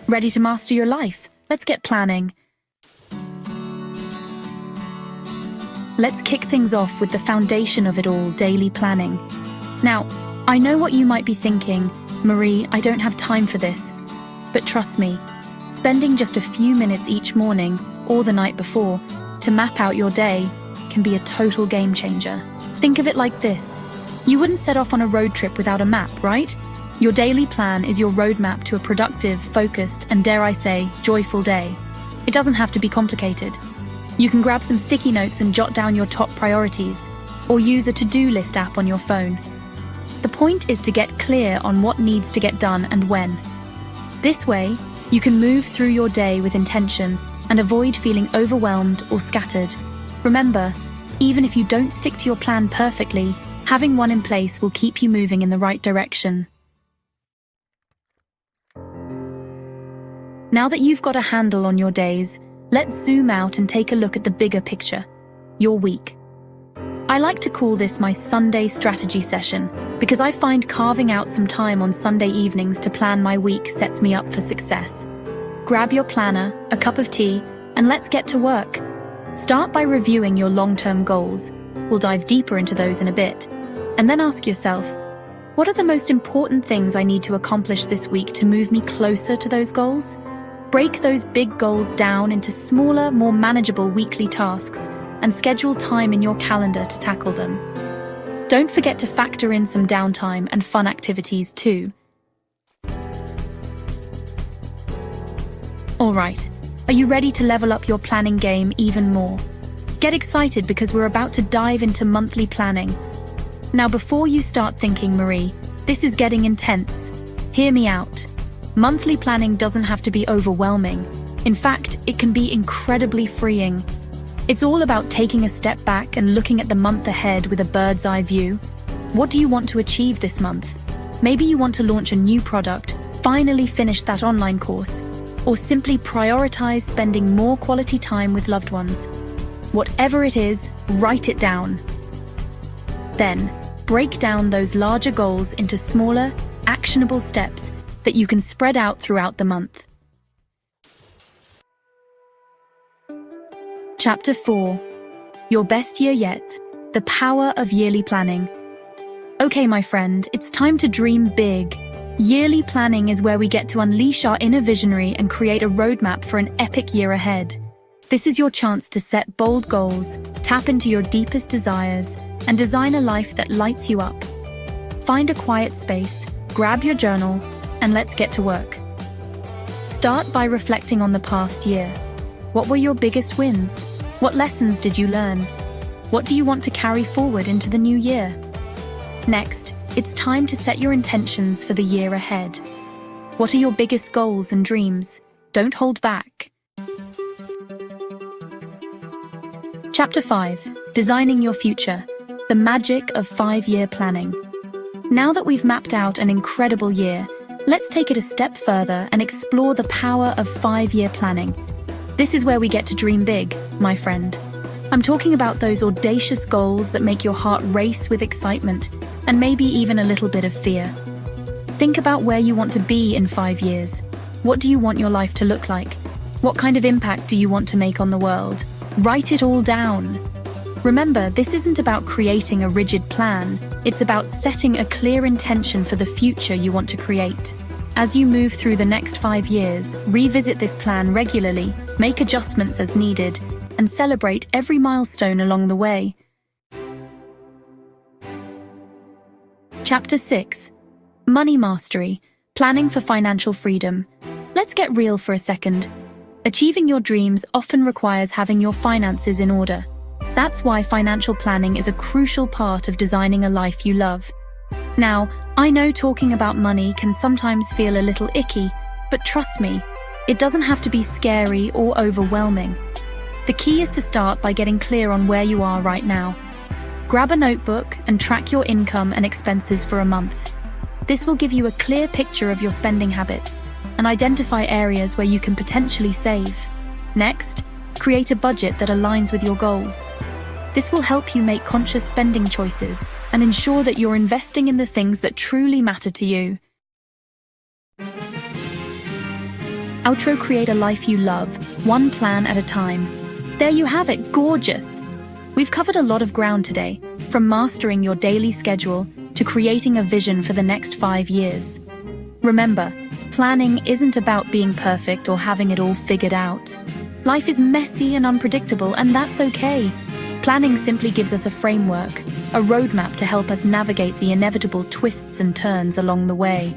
Ready to master your life? Let's get planning. Let's kick things off with the foundation of it all, daily planning. Now, I know what you might be thinking, Marie, I don't have time for this. But trust me, spending just a few minutes each morning or the night before to map out your day can be a total game changer. Think of it like this. You wouldn't set off on a road trip without a map, right? Your daily plan is your roadmap to a productive, focused, and dare I say, joyful day. It doesn't have to be complicated. You can grab some sticky notes and jot down your top priorities, or use a to-do list app on your phone. The point is to get clear on what needs to get done and when. This way, you can move through your day with intention and avoid feeling overwhelmed or scattered. Remember, even if you don't stick to your plan perfectly, having one in place will keep you moving in the right direction. Now that you've got a handle on your days, let's zoom out and take a look at the bigger picture, your week. I like to call this my Sunday strategy session because I find carving out some time on Sunday evenings to plan my week sets me up for success. Grab your planner, a cup of tea, and let's get to work. Start by reviewing your long-term goals. We'll dive deeper into those in a bit. And then ask yourself, what are the most important things I need to accomplish this week to move me closer to those goals? Break those big goals down into smaller, more manageable weekly tasks and schedule time in your calendar to tackle them. Don't forget to factor in some downtime and fun activities too. All right, are you ready to level up your planning game even more? Get excited because we're about to dive into monthly planning. Now, before you start thinking, Marie, this is getting intense, hear me out. Monthly planning doesn't have to be overwhelming. In fact, it can be incredibly freeing. It's all about taking a step back and looking at the month ahead with a bird's eye view. What do you want to achieve this month? Maybe you want to launch a new product, finally finish that online course, or simply prioritize spending more quality time with loved ones. Whatever it is, write it down. Then, break down those larger goals into smaller, actionable steps that you can spread out throughout the month. Chapter 4. Your best year yet. The power of yearly planning. Okay, my friend, it's time to dream big. Yearly planning is where we get to unleash our inner visionary and create a roadmap for an epic year ahead. This is your chance to set bold goals, tap into your deepest desires, and design a life that lights you up. Find a quiet space, grab your journal, and let's get to work. Start by reflecting on the past year. What were your biggest wins? What lessons did you learn? What do you want to carry forward into the new year? Next, it's time to set your intentions for the year ahead. What are your biggest goals and dreams? Don't hold back. Chapter 5. Designing your future. The magic of 5-year planning. Now that we've mapped out an incredible year, let's take it a step further and explore the power of 5-year planning. This is where we get to dream big, my friend. I'm talking about those audacious goals that make your heart race with excitement and maybe even a little bit of fear. Think about where you want to be in 5 years. What do you want your life to look like? What kind of impact do you want to make on the world? Write it all down. Remember, this isn't about creating a rigid plan. It's about setting a clear intention for the future you want to create. As you move through the next 5 years, revisit this plan regularly, make adjustments as needed, and celebrate every milestone along the way. Chapter 6. Money Mastery. Planning for financial freedom. Let's get real for a second. Achieving your dreams often requires having your finances in order. That's why financial planning is a crucial part of designing a life you love. Now, I know talking about money can sometimes feel a little icky, but trust me, it doesn't have to be scary or overwhelming. The key is to start by getting clear on where you are right now. Grab a notebook and track your income and expenses for a month. This will give you a clear picture of your spending habits and identify areas where you can potentially save. Next, create a budget that aligns with your goals. This will help you make conscious spending choices and ensure that you're investing in the things that truly matter to you. Outro Create a Life You Love, one plan at a time. There you have it, gorgeous! We've covered a lot of ground today, from mastering your daily schedule to creating a vision for the next 5 years. Remember, planning isn't about being perfect or having it all figured out. Life is messy and unpredictable, and that's okay. Planning simply gives us a framework, a roadmap to help us navigate the inevitable twists and turns along the way.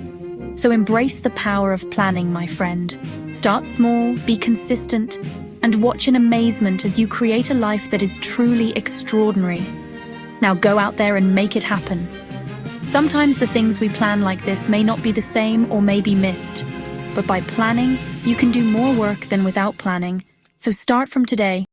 So embrace the power of planning, my friend. Start small, be consistent, and watch in amazement as you create a life that is truly extraordinary. Now go out there and make it happen. Sometimes the things we plan like this may not be the same or may be missed, but by planning, you can do more work than without planning. So start from today.